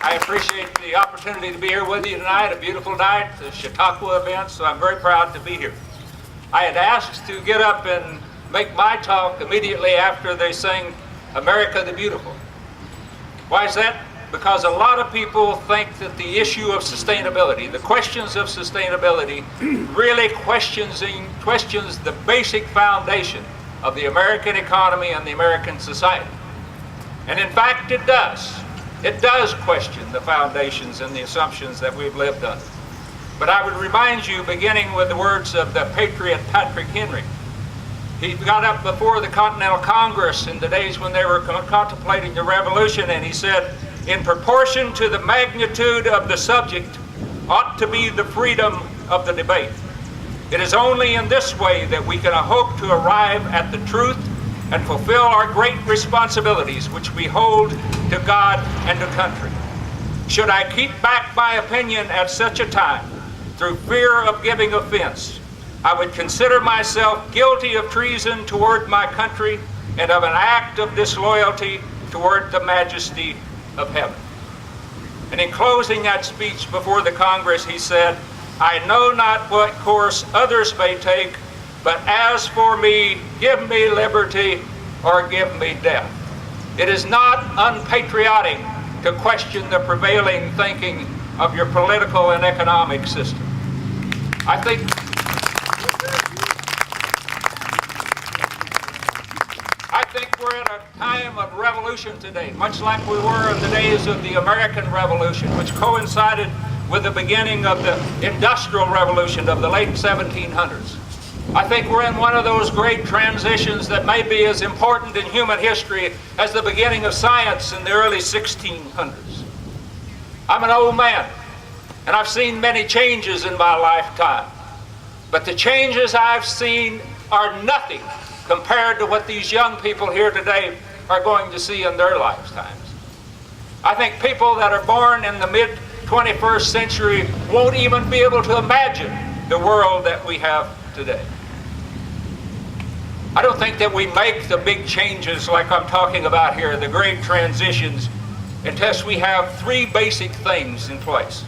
I appreciate the opportunity to be here with you tonight, a beautiful night, the Chautauqua event, so I'm very proud to be here. I had asked to get up and make my talk immediately after they sang America the Beautiful. Why is that? Because a lot of people think that the issue of sustainability, the questions of sustainability, really questions the basic foundation of the American economy and the American society. And in fact, it does. It does question the foundations and the assumptions that we've lived under. But I would remind you, beginning with the words of the patriot Patrick Henry. He got up before the Continental Congress in the days when they were contemplating the revolution, and he said, "In proportion to the magnitude of the subject ought to be the freedom of the debate. It is only in this way that we can hope to arrive at the truth and fulfill our great responsibilities which we hold to God and to country. Should I keep back my opinion at such a time, through fear of giving offense, I would consider myself guilty of treason toward my country and of an act of disloyalty toward the majesty of heaven." And in closing that speech before the Congress, he said, "I know not what course others may take, but as for me, give me liberty or give me death." It is not unpatriotic to question the prevailing thinking of your political and economic system. I think we're at a time of revolution today, much like we were in the days of the American Revolution, which coincided with the beginning of the Industrial Revolution of the late 1700s. I think we're in one of those great transitions that may be as important in human history as the beginning of science in the early 1600s. I'm an old man, and I've seen many changes in my lifetime. But the changes I've seen are nothing compared to what these young people here today are going to see in their lifetimes. I think people that are born in the mid-21st century won't even be able to imagine the world that we have today. I don't think that we make the big changes like I'm talking about here, the great transitions, unless we have three basic things in place.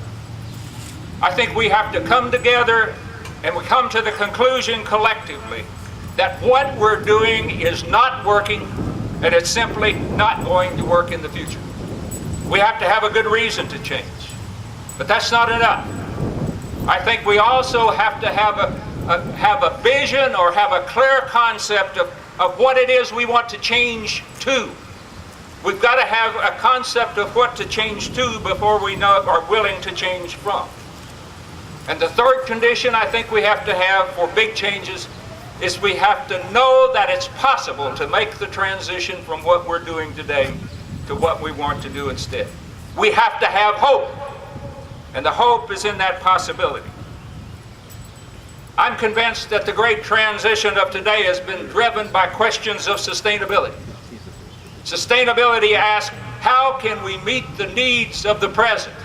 I think we have to come together and we come to the conclusion collectively that what we're doing is not working and it's simply not going to work in the future. We have to have a good reason to change, but that's not enough. I think we also have to have a vision or have a clear concept of what it is we want to change to. We've got to have a concept of what to change to before we are willing to change from. And the third condition I think we have to have for big changes is we have to know that it's possible to make the transition from what we're doing today to what we want to do instead. We have to have hope, and the hope is in that possibility. I'm convinced that the great transition of today has been driven by questions of sustainability. Sustainability asks, how can we meet the needs of the present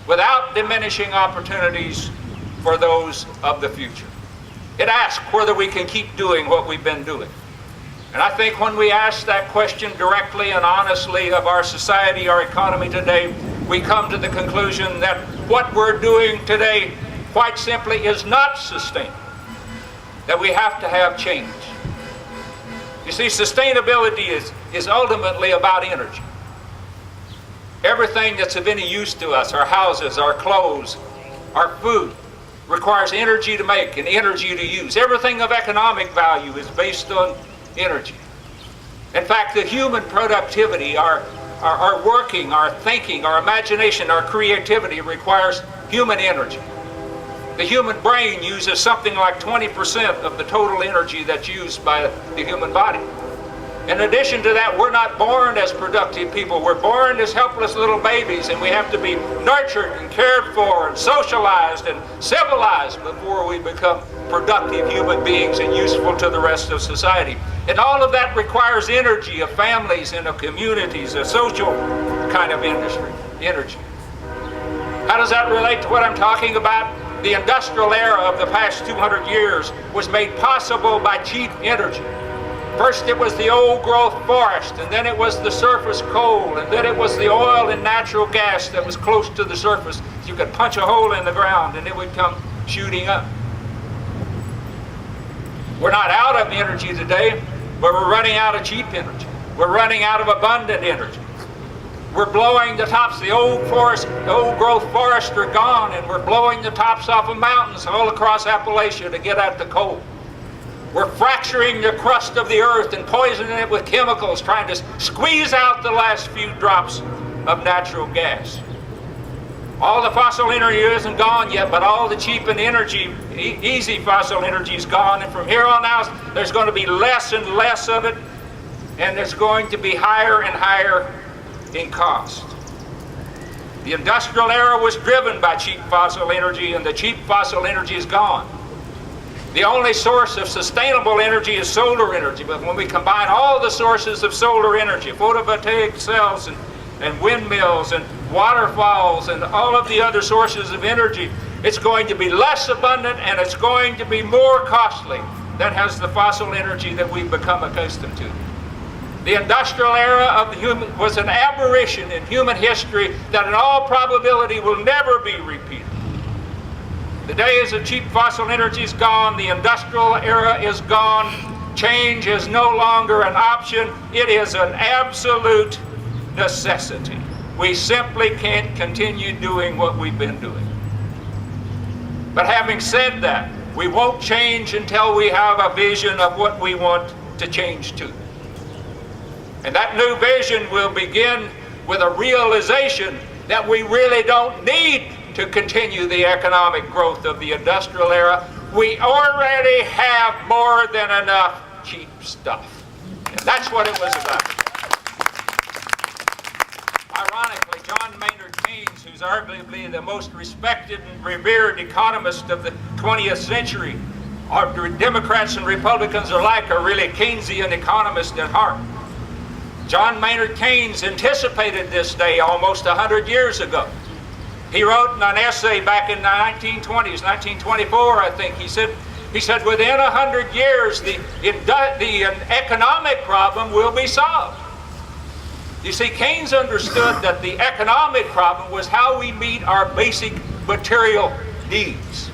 without diminishing opportunities for those of the future? It asks whether we can keep doing what we've been doing. And I think when we ask that question directly and honestly of our society, our economy today, we come to the conclusion that what we're doing today, quite simply, is not sustainable, that we have to have change. You see, sustainability is ultimately about energy. Everything that's of any use to us, our houses, our clothes, our food, requires energy to make and energy to use. Everything of economic value is based on energy. In fact, the human productivity, our working, our thinking, our imagination, our creativity requires human energy. The human brain uses something like 20% of the total energy that's used by the human body. In addition to that, we're not born as productive people. We're born as helpless little babies, and we have to be nurtured and cared for and socialized and civilized before we become productive human beings and useful to the rest of society. And all of that requires energy of families and of communities, a social kind of energy. How does that relate to what I'm talking about? The industrial era of the past 200 years was made possible by cheap energy. First it was the old growth forest, and then it was the surface coal, and then it was the oil and natural gas that was close to the surface. You could punch a hole in the ground and it would come shooting up. We're not out of energy today, but we're running out of cheap energy. We're running out of abundant energy. We're blowing the tops. The old growth forests are gone, and we're blowing the tops off of mountains all across Appalachia to get at the coal. We're fracturing the crust of the earth and poisoning it with chemicals, trying to squeeze out the last few drops of natural gas. All the fossil energy isn't gone yet, but all the cheap and easy fossil energy is gone. And from here on out, there's going to be less and less of it, and there's going to be higher and higher in cost. The industrial era was driven by cheap fossil energy, and the cheap fossil energy is gone. The only source of sustainable energy is solar energy, but when we combine all the sources of solar energy, photovoltaic cells and windmills and waterfalls and all of the other sources of energy, it's going to be less abundant and it's going to be more costly than has the fossil energy that we've become accustomed to. The industrial era was an aberration in human history that in all probability will never be repeated. The days of cheap fossil energy is gone. The industrial era is gone. Change is no longer an option. It is an absolute necessity. We simply can't continue doing what we've been doing. But having said that, we won't change until we have a vision of what we want to change to. And that new vision will begin with a realization that we really don't need to continue the economic growth of the industrial era. We already have more than enough cheap stuff. And that's what it was about. Ironically, John Maynard Keynes, who's arguably the most respected and revered economist of the 20th century, Democrats and Republicans alike are really Keynesian economists at heart. John Maynard Keynes anticipated this day almost 100 years ago. He wrote in an essay back in the 1920s, 1924, I think, he said within 100 years the economic problem will be solved. You see, Keynes understood that the economic problem was how we meet our basic material needs.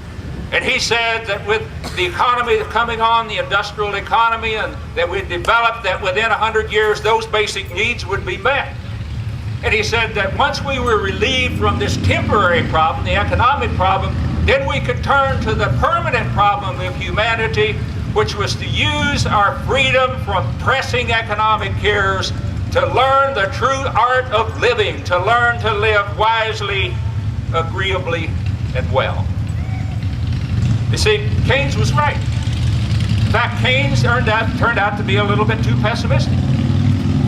And he said that with the economy coming on, the industrial economy, and that we developed that within 100 years those basic needs would be met. And he said that once we were relieved from this temporary problem, the economic problem, then we could turn to the permanent problem of humanity, which was to use our freedom from pressing economic cares to learn the true art of living, to learn to live wisely, agreeably, and well. You see, Keynes was right. In fact, Keynes turned out to be a little bit too pessimistic.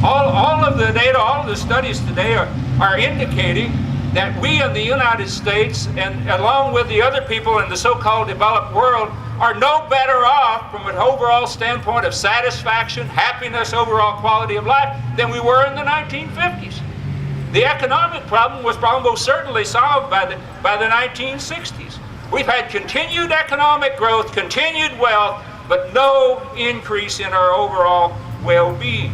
All of the data, all of the studies today are indicating that we in the United States, and along with the other people in the so-called developed world, are no better off from an overall standpoint of satisfaction, happiness, overall quality of life than we were in the 1950s. The economic problem was almost certainly solved by the 1960s. We've had continued economic growth, continued wealth, but no increase in our overall well-being.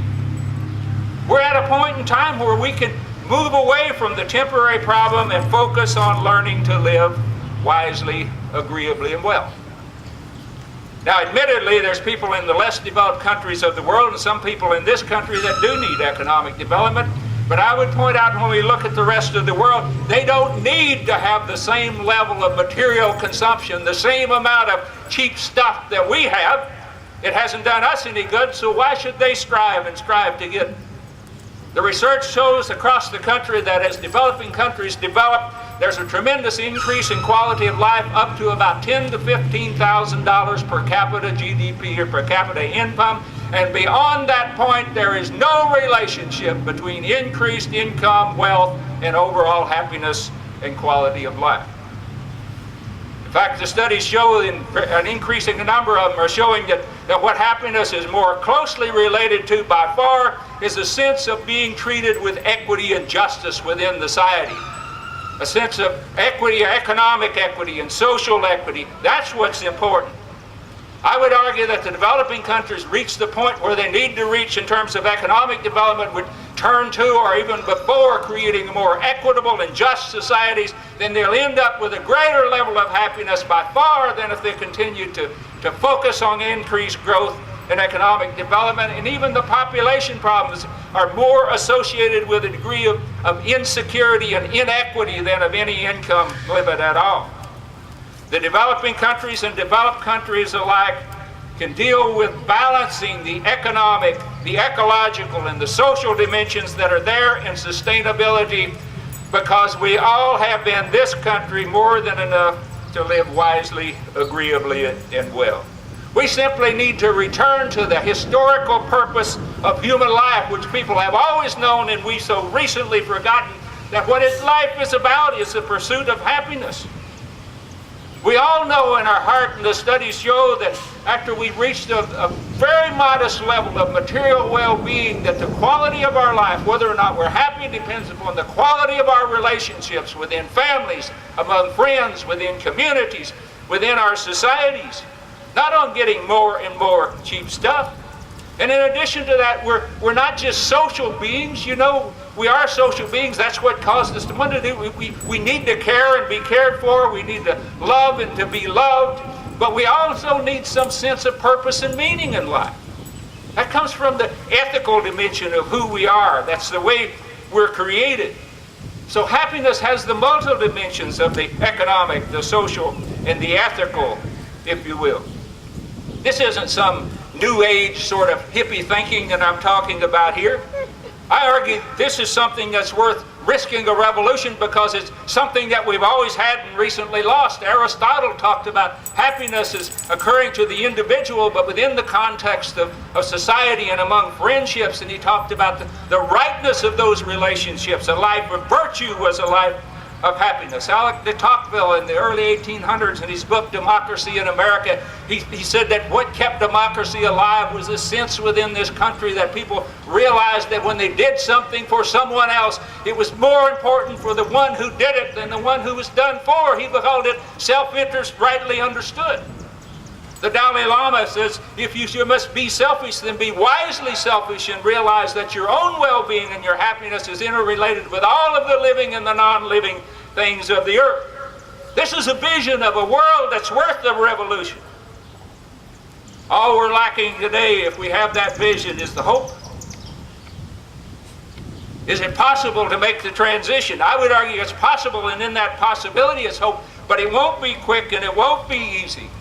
We're at a point in time where we can move away from the temporary problem and focus on learning to live wisely, agreeably, and well. Now, admittedly, there's people in the less developed countries of the world and some people in this country that do need economic development. But I would point out, when we look at the rest of the world, they don't need to have the same level of material consumption, the same amount of cheap stuff that we have. It hasn't done us any good, so why should they strive to get it? The research shows across the country that as developing countries develop, there's a tremendous increase in quality of life up to about $10,000 to $15,000 per capita GDP or per capita income. And beyond that point, there is no relationship between increased income, wealth, and overall happiness and quality of life. In fact, the studies show an increasing number of them are showing that what happiness is more closely related to by far is a sense of being treated with equity and justice within the society. A sense of equity, economic equity, and social equity. That's what's important. I would argue that the developing countries reach the point where they need to reach in terms of economic development, would turn to, or even before, creating more equitable and just societies, then they'll end up with a greater level of happiness by far than if they continue to focus on increased growth and economic development. And even the population problems are more associated with a degree of insecurity and inequity than of any income limit at all. The developing countries and developed countries alike can deal with balancing the economic, the ecological, and the social dimensions that are there in sustainability, because we all have in this country more than enough to live wisely, agreeably, and well. We simply need to return to the historical purpose of human life, which people have always known and we so recently forgotten, that what life is about is the pursuit of happiness. We all know in our heart, and the studies show, that after we've reached a very modest level of material well-being, that the quality of our life, whether or not we're happy, depends upon the quality of our relationships within families, among friends, within communities, within our societies, not on getting more and more cheap stuff. And in addition to that, we're not just social beings. You know, we are social beings. That's what caused us to want to do. We need to care and be cared for. We need to love and to be loved. But we also need some sense of purpose and meaning in life. That comes from the ethical dimension of who we are. That's the way we're created. So happiness has the multiple dimensions of the economic, the social, and the ethical, if you will. This isn't some New Age sort of hippie thinking that I'm talking about here. I argue this is something that's worth risking a revolution, because it's something that we've always had and recently lost. Aristotle talked about happiness as occurring to the individual, but within the context of society and among friendships, and he talked about the rightness of those relationships. A life of virtue was a life of happiness. Alec de Tocqueville in the early 1800s, in his book Democracy in America, he said that what kept democracy alive was a sense within this country that people realized that when they did something for someone else, it was more important for the one who did it than the one who was done for. He called it self-interest rightly understood. The Dalai Lama says, if you must be selfish, then be wisely selfish, and realize that your own well-being and your happiness is interrelated with all of the living and the non-living things of the earth. This is a vision of a world that's worth the revolution. All we're lacking today, if we have that vision, is the hope. Is it possible to make the transition? I would argue it's possible, and in that possibility is hope, but it won't be quick and it won't be easy.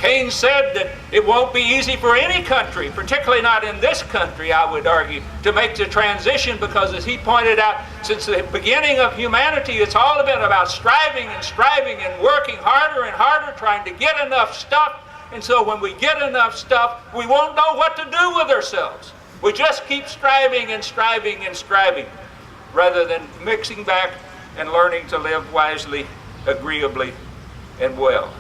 Keynes said that it won't be easy for any country, particularly not in this country, I would argue, to make the transition, because as he pointed out, since the beginning of humanity, it's all been about striving and working harder and harder, trying to get enough stuff. And so when we get enough stuff, we won't know what to do with ourselves. We just keep striving and striving and striving, rather than mixing back and learning to live wisely, agreeably, and well.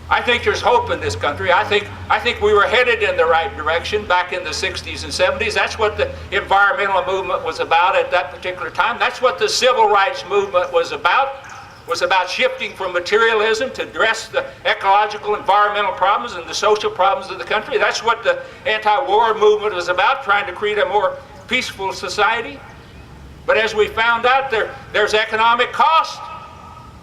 I think there's hope in this country. I think we were headed in the right direction back in the 60s and 70s. That's what the environmental movement was about at that particular time. That's what the civil rights movement was about shifting from materialism to address the ecological, environmental problems and the social problems of the country. That's what the anti-war movement was about, trying to create a more peaceful society. But as we found out, there's economic cost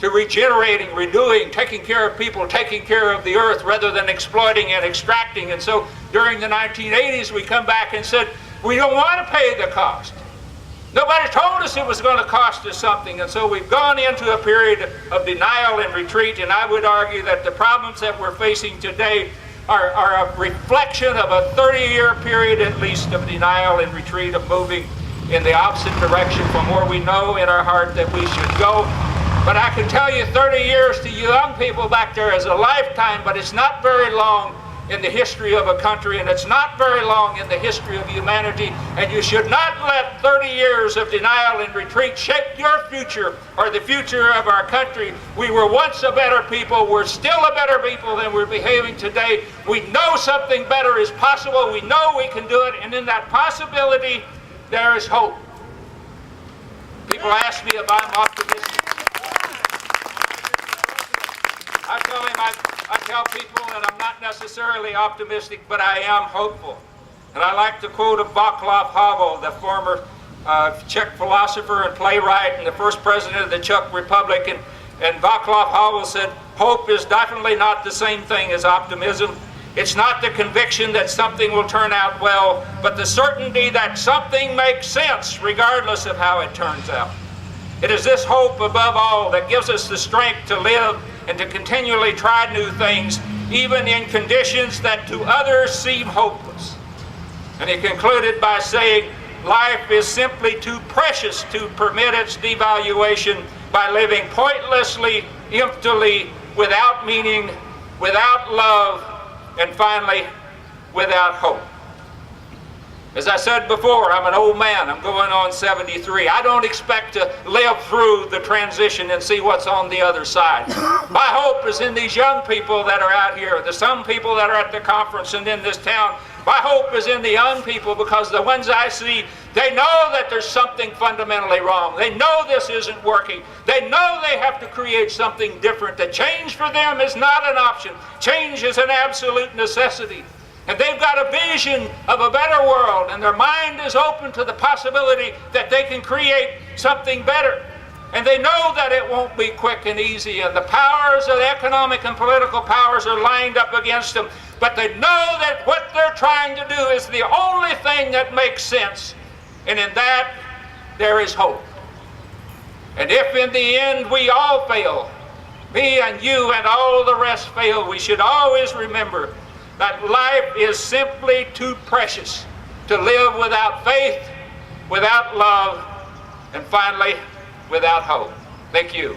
to regenerating, renewing, taking care of people, taking care of the earth, rather than exploiting and extracting. And so during the 1980s, we come back and said, we don't want to pay the cost. Nobody told us it was going to cost us something. And so we've gone into a period of denial and retreat, and I would argue that the problems that we're facing today are a reflection of a 30-year period at least of denial and retreat, of moving in the opposite direction from where we know in our heart that we should go. But I can tell you 30 years to you young people back there is a lifetime, but it's not very long in the history of a country, and it's not very long in the history of humanity, and you should not let 30 years of denial and retreat shape your future or the future of our country. We were once a better people. We're still a better people than we're behaving today. We know something better is possible. We know we can do it, and in that possibility, there is hope. People ask me if I'm optimistic. I tell him I tell people that I'm not necessarily optimistic, but I am hopeful. And I like to quote of Václav Havel, the former Czech philosopher and playwright and the first president of the Czech Republic. And Václav Havel said, hope is definitely not the same thing as optimism. It's not the conviction that something will turn out well, but the certainty that something makes sense regardless of how it turns out. It is this hope above all that gives us the strength to live and to continually try new things, even in conditions that to others seem hopeless. And he concluded by saying, life is simply too precious to permit its devaluation by living pointlessly, emptily, without meaning, without love, and finally, without hope. As I said before, I'm an old man. I'm going on 73. I don't expect to live through the transition and see what's on the other side. My hope is in these young people that are out here, the some people that are at the conference and in this town. My hope is in the young people, because the ones I see, they know that there's something fundamentally wrong. They know this isn't working. They know they have to create something different. That change for them is not an option. Change is an absolute necessity. And they've got a vision of a better world, and their mind is open to the possibility that they can create something better. And they know that it won't be quick and easy, and the powers of the economic and political powers are lined up against them. But they know that what they're trying to do is the only thing that makes sense. And in that, there is hope. And if in the end we all fail, me and you and all the rest fail, we should always remember that life is simply too precious to live without faith, without love, and finally, without hope. Thank you.